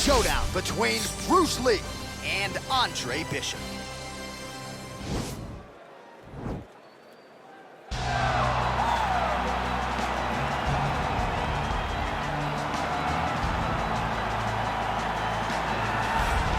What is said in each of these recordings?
showdown between Bruce Lee and Andre Bishop.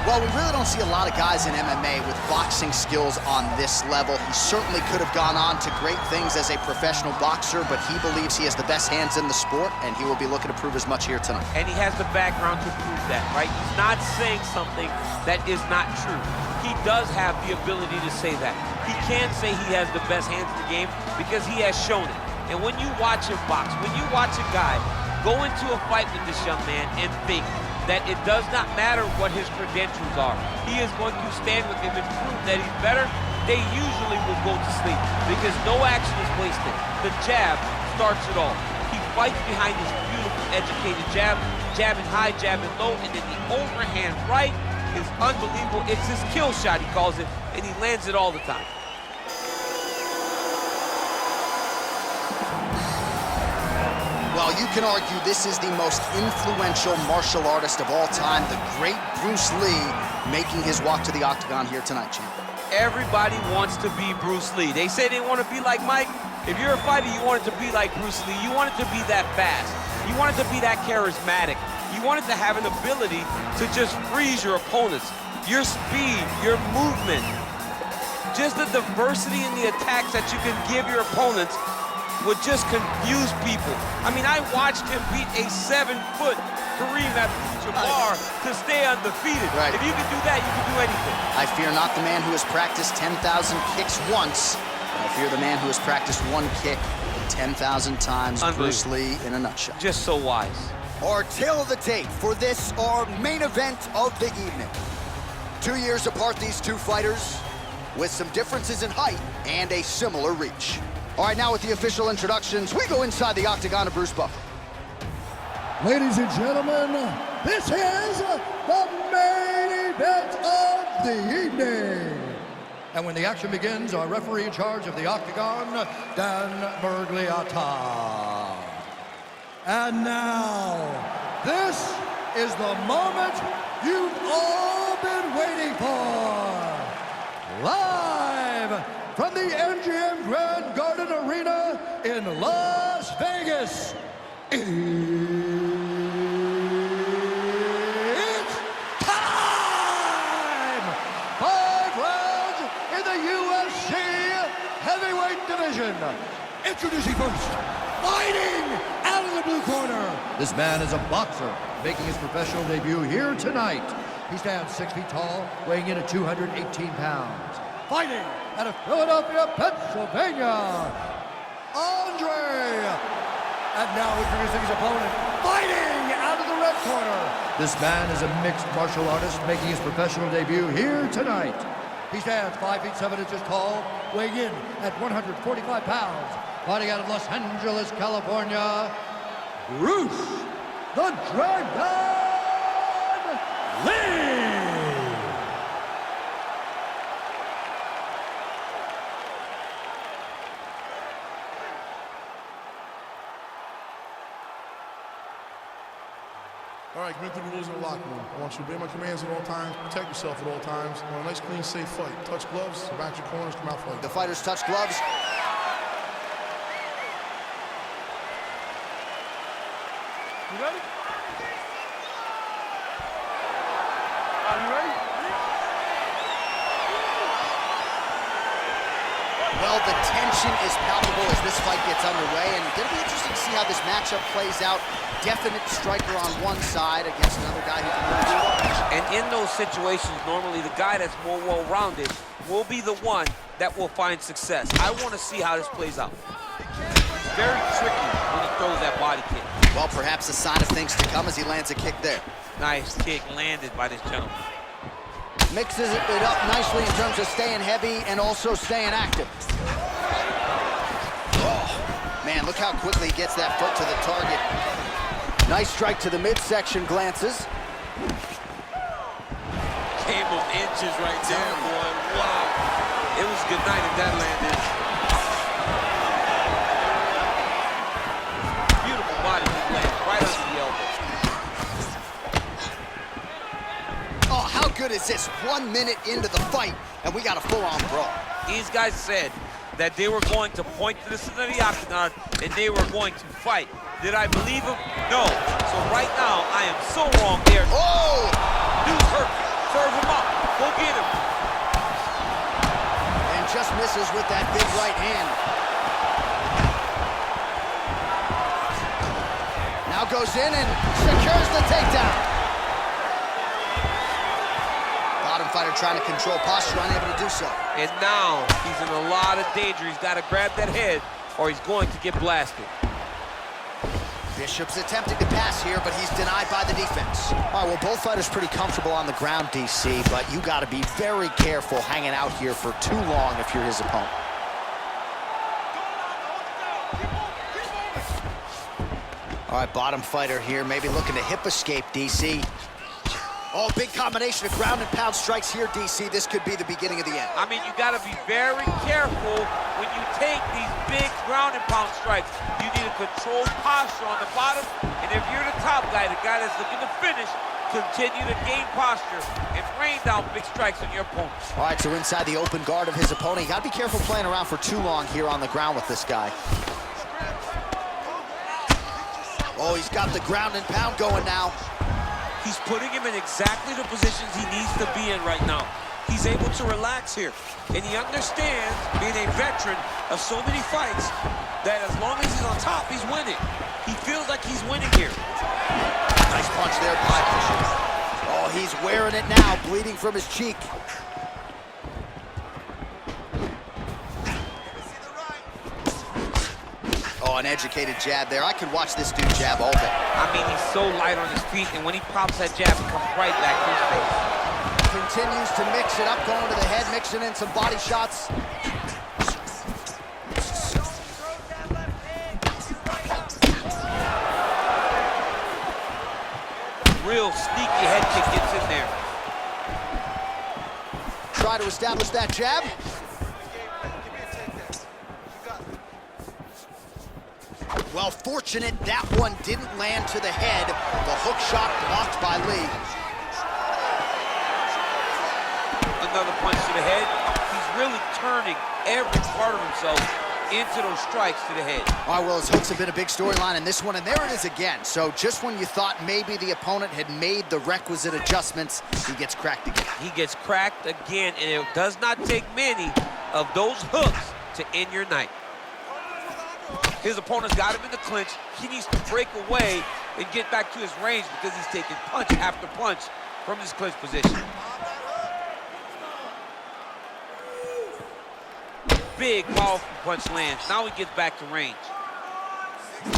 Well, we really don't see a lot of guys in MMA with boxing skills on this level. He certainly could have gone on to great things as a professional boxer, but he believes he has the best hands in the sport, and he will be looking to prove as much here tonight. And he has the background to prove that, right? He's not saying something that is not true. He does have the ability to say that. He can say he has the best hands in the game because he has shown it. And when you watch him box, when you watch a guy go into a fight with this young man and think that it does not matter what his credentials are, he is going to stand with him and prove that he's better, they usually will go to sleep because no action is wasted. The jab starts it all. He fights behind his beautiful, educated jab, jabbing high, jabbing low, and then the overhand right is unbelievable. It's his kill shot, he calls it, and he lands it all the time. Well, you can argue this is the most influential martial artist of all time, the great Bruce Lee, making his walk to the octagon here tonight, champ. Everybody wants to be Bruce Lee. They say they want to be like Mike. If you're a fighter, you want it to be like Bruce Lee. You want it to be that fast. You want it to be that charismatic. You want it to have an ability to just freeze your opponents. Your speed, your movement, just the diversity in the attacks that you can give your opponents would just confuse people. I mean, I watched him beat a 7-foot Kareem Abdul-Jabbar to stay undefeated. Right. If you can do that, you can do anything. I fear not the man who has practiced 10,000 kicks once, but I fear the man who has practiced one kick 10,000 times. Bruce Lee in a nutshell. Just so wise. Our tale of the tape for this, our main event of the evening. 2 years apart, these two fighters, with some differences in height and a similar reach. All right, now with the official introductions, we go inside the octagon of Bruce Buffer. Ladies and gentlemen, this is the main event of the evening. And when the action begins, our referee in charge of the octagon, Dan Bergliata. And now, this is the moment you've all been waiting for. Live from the MGM Grand Garden Arena in Las Vegas, it's time! 5 rounds in the UFC heavyweight division. Introducing first, fighting out of the blue corner. This man is a boxer, making his professional debut here tonight. He stands 6 feet tall, weighing in at 218 pounds. Fighting out of Philadelphia, Pennsylvania, Andre. And now introducing his opponent, fighting out of the red corner. This man is a mixed martial artist making his professional debut here tonight. He stands 5 feet 7 inches tall, weighing in at 145 pounds. Fighting out of Los Angeles, California, Bruce the Dragon Lee. All right, commit to the rules in the locker room. I want you to obey my commands at all times, protect yourself at all times. I want a nice, clean, safe fight. Touch gloves, back your corners, come out fight. The fighters touch gloves. You ready? Are you ready? Well, the tension is palpable as this fight gets underway, and it'll be interesting to see how this matchup plays out. Definite striker on one side against another guy who can really do it. And in those situations, normally the guy that's more well-rounded will be the one that will find success. I want to see how this plays out. It's very tricky when he throws that body kick. Well, perhaps a sign of things to come as he lands a kick there. Nice kick landed by this gentleman. Mixes it up nicely in terms of staying heavy and also staying active. Oh, man, look how quickly he gets that foot to the target. Nice strike to the midsection, glances. Game of inches right there, boy. Wow. It was good night if that landed. Beautiful body kick landed right under the elbow. good is this? 1 minute into the fight, and we got a full-on brawl. These guys said that they were going to point to the center of the octagon and they were going to fight. Did I believe him? No. So right now, I am so wrong there. Oh! Dude's hurt. Serve him up. Go get him. And just misses with that big right hand. Now goes in and secures the takedown. Bottom fighter trying to control posture, unable to do so. And now he's in a lot of danger. He's got to grab that head or he's going to get blasted. Bishop's attempting to pass here, but he's denied by the defense. All right, well, both fighters pretty comfortable on the ground, DC, but you got to be very careful hanging out here for too long if you're his opponent. All right, bottom fighter here, maybe looking to hip escape, DC. Oh, big combination of ground and pound strikes here, DC. This could be the beginning of the end. I mean, you got to be very careful when you take these big ground and pound strikes. You need a controlled posture on the bottom, and if you're the top guy, the guy that's looking to finish, continue to gain posture and rain down big strikes on your opponent. All right, so inside the open guard of his opponent, you got to be careful playing around for too long here on the ground with this guy. Oh, he's got the ground and pound going now. He's putting him in exactly the positions he needs to be in right now. He's able to relax here. And he understands, being a veteran of so many fights, that as long as he's on top, he's winning. He feels like he's winning here. Nice punch there by Bishop. Oh, he's wearing it now, bleeding from his cheek. Oh, an educated jab there. I could watch this dude jab all day. I mean, he's so light on his feet, and when he pops that jab, it comes right back to his face. Continues to mix it up, going to the head, mixing in some body shots. Real sneaky head kick gets in there. Try to establish that jab. Well, fortunate that one didn't land to the head. The hook shot blocked by Lee. Another punch to the head. He's really turning every part of himself into those strikes to the head. All right, well, his hooks have been a big storyline in this one, and there it is again. So just when you thought maybe the opponent had made the requisite adjustments, he gets cracked again. He gets cracked again, and it does not take many of those hooks to end your night. His opponent's got him in the clinch. He needs to break away and get back to his range because he's taking punch after punch from his clinch position. Big, powerful punch lands. Now he gets back to range.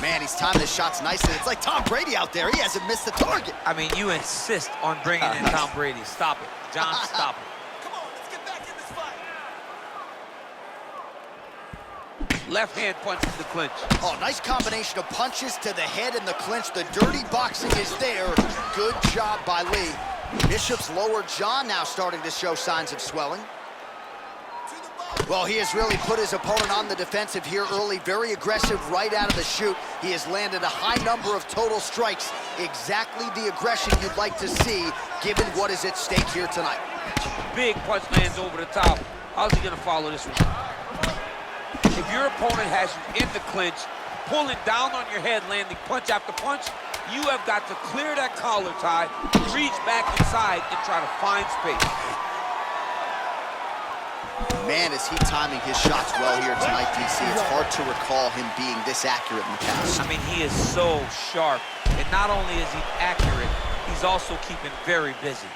Man, he's timing his shots nicely. It's like Tom Brady out there. He hasn't missed the target. I mean, you insist on bringing in Tom Brady. Stop it. John, stop it. Come on, let's get back in this fight. Left hand punch to the clinch. Oh, nice combination of punches to the head and the clinch. The dirty boxing is there. Good job by Lee. Bishop's lower jaw now starting to show signs of swelling. Well, he has really put his opponent on the defensive here early. Very aggressive right out of the chute. He has landed a high number of total strikes. Exactly the aggression you'd like to see, given what is at stake here tonight. Big punch lands over the top. How's he gonna follow this one? If your opponent has you in the clinch, pulling down on your head, landing punch after punch, you have got to clear that collar tie, reach back inside, and try to find space. Man, is he timing his shots well here tonight, DC. It's hard to recall him being this accurate in the past. I mean, he is so sharp. And not only is he accurate, he's also keeping very busy.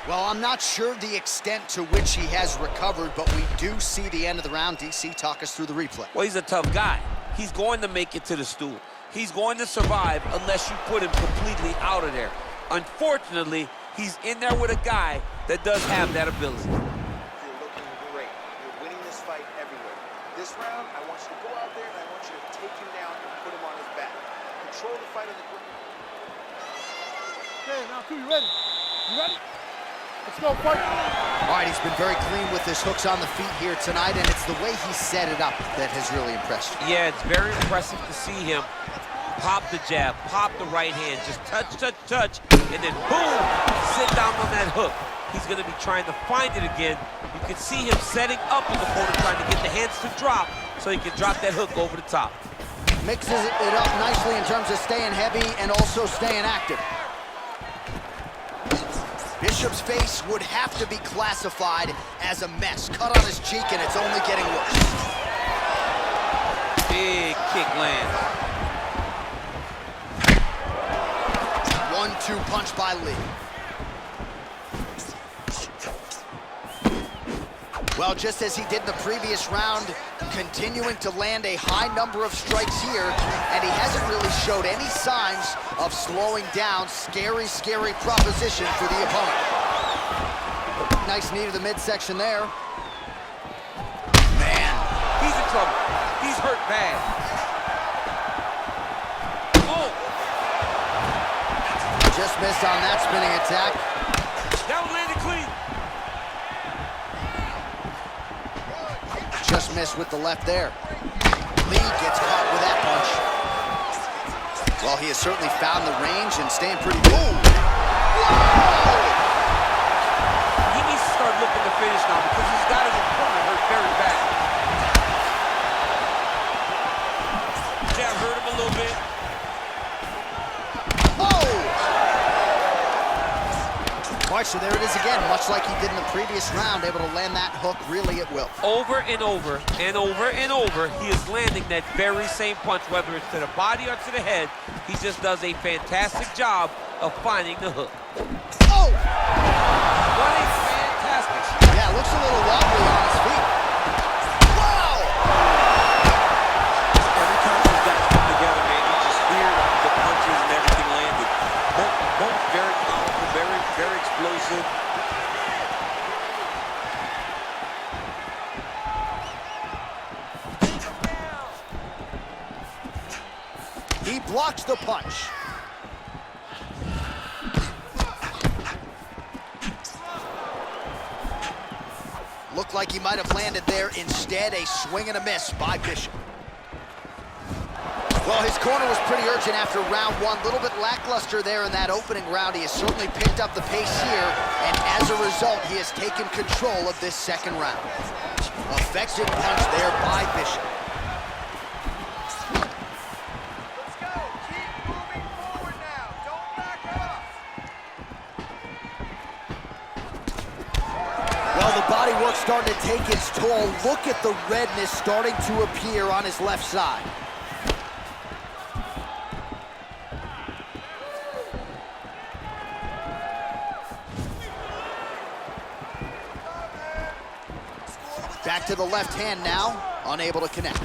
Well, I'm not sure the extent to which he has recovered, but we do see the end of the round. DC, talk us through the replay. Well, he's a tough guy. He's going to make it to the stool. He's going to survive unless you put him completely out of there. Unfortunately, he's in there with a guy that does have that ability. You're looking great. You're winning this fight everywhere. This round, I want you to go out there and I want you to take him down and put him on his back. Control the fight on the ground. Okay, now, you ready? You ready? Let's go, fight. All right, he's been very clean with his hooks on the feet here tonight, and it's the way he set it up that has really impressed you. Yeah, it's very impressive to see him Pop the jab, pop the right hand, just touch, touch, touch, and then boom, sit down on that hook. He's gonna be trying to find it again. You can see him setting up his opponent, trying to get the hands to drop so he can drop that hook over the top. Mixes it up nicely in terms of staying heavy and also staying active. Bishop's face would have to be classified as a mess. Cut on his cheek, and it's only getting worse. Big kick lands. 1-2 punch by Lee. Well, just as he did in the previous round, continuing to land a high number of strikes here, and he hasn't really showed any signs of slowing down. Scary, scary proposition for the opponent. Nice knee to the midsection there. Man. He's in trouble. He's hurt bad. Oh! Just missed on that spinning attack. That one landed clean. Just missed with the left there. Lee gets caught with that punch. Well, he has certainly found the range and staying pretty good. He needs to start looking to finish now because he's got his opponent hurt very bad. Jab hurt him a little bit. All right, so there it is again, much like he did in the previous round, able to land that hook really at will. Over and over and over and over, he is landing that very same punch, whether it's to the body or to the head. He just does a fantastic job of finding the hook. Oh! What a fantastic shot. Yeah, looks a little wobbly on his feet. Wow! Every time these guys come together, man, you just hear the punches and everything landed. Both very powerful, very explosive. He blocks the punch. Looked like he might have landed there. Instead, a swing and a miss by Bishop. Well, his corner was pretty urgent after round one. A little bit lackluster there in that opening round. He has certainly picked up the pace here, and as a result, he has taken control of this second round. Effective punch there by Bishop. Let's go. Keep moving forward now. Don't back off. Well, the body work starting to take its toll. Look at the redness starting to appear on his left side. Back to the left hand now, unable to connect.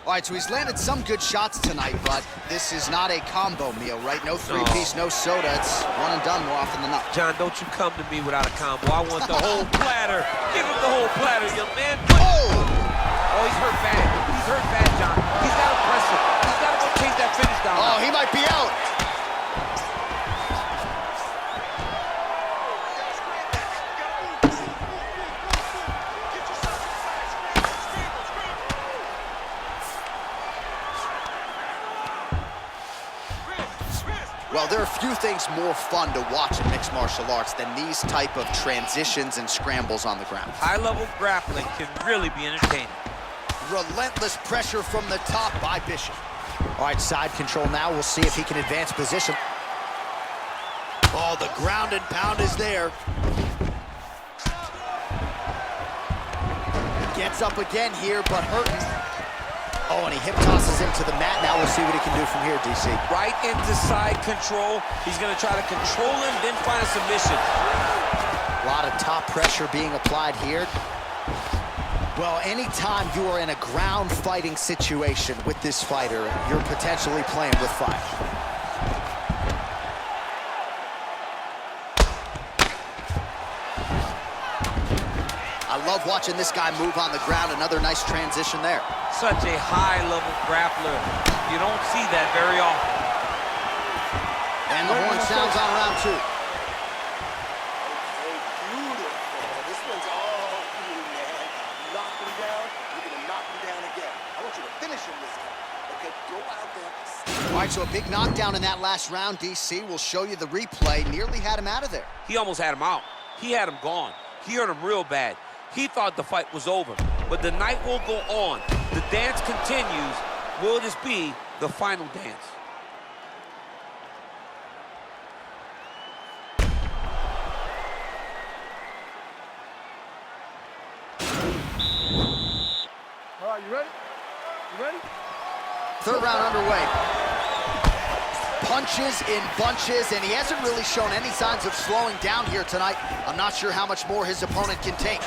All right, so he's landed some good shots tonight, but this is not a combo meal, right? No three-piece, no soda. It's one and done more often than not. John, don't you come to me without a combo. I want the whole platter. Give him the whole platter, young man. Oh! Oh, he's hurt bad. He's hurt bad, John. He's got to press him. He's got to go chase that finish down. Oh, he might be out. Well, there are few things more fun to watch in mixed martial arts than these type of transitions and scrambles on the ground. High-level grappling can really be entertaining. Relentless pressure from the top by Bishop. All right, side control now. We'll see if he can advance position. Oh, the ground and pound is there. Gets up again here, but hurting. Oh, and he hip tosses him to the mat. Now we'll see what he can do from here, DC. Right into side control. He's going to try to control him, then find a submission. A lot of top pressure being applied here. Well, anytime you are in a ground fighting situation with this fighter, you're potentially playing with fire. I love watching this guy move on the ground. Another nice transition there. Such a high-level grappler. You don't see that very often. And the horn sounds on round two. Beautiful. This one's all you, man. Knock him down. You're going to knock him down All right, so a big knockdown in that last round. DC will show you the replay. Nearly had him out of there. He almost had him out. He had him gone. He hurt him real bad. He thought the fight was over. But the night will go on. The dance continues. Will this be the final dance? All right, you ready? You ready? Third round underway. Punches in bunches, and he hasn't really shown any signs of slowing down here tonight. I'm not sure how much more his opponent can take.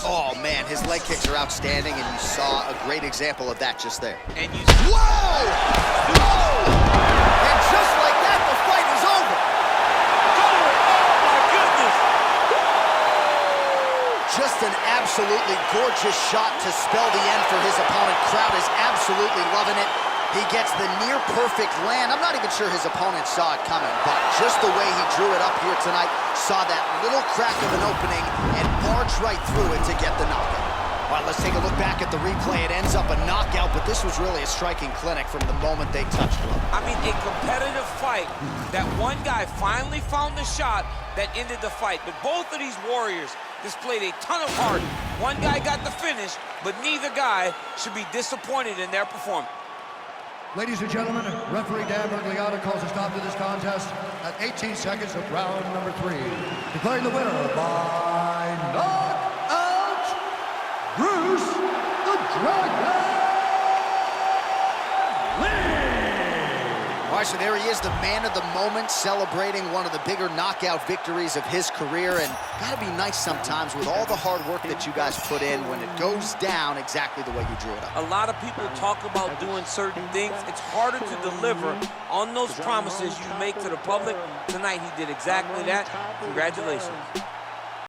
Oh, man, his leg kicks are outstanding, and you saw a great example of that just there. And you... Whoa! Whoa! And just like that, the fight is over. Oh, my goodness! Just an absolutely gorgeous shot to spell the end for his opponent. Crowd is absolutely loving it. He gets the near-perfect land. I'm not even sure his opponent saw it coming, but just the way he drew it up here tonight, saw that little crack of an opening and barged right through it to get the knockout. All right, let's take a look back at the replay. It ends up a knockout, but this was really a striking clinic from the moment they touched him. I mean, a competitive fight that one guy finally found the shot that ended the fight. But both of these warriors displayed a ton of heart. One guy got the finish, but neither guy should be disappointed in their performance. Ladies and gentlemen, referee Dan Bergliano calls a stop to this contest at 18 seconds of round number 3. Declaring the winner by knockout, Bruce the Dragon Lee! All right, so there he is, the man of the moment, celebrating one of the bigger knockout victories of his career. And gotta be nice sometimes with all the hard work that you guys put in when it goes down exactly the way you drew it up. A lot of people talk about doing certain things. It's harder to deliver on those promises you make to the public. Tonight, he did exactly that. Congratulations.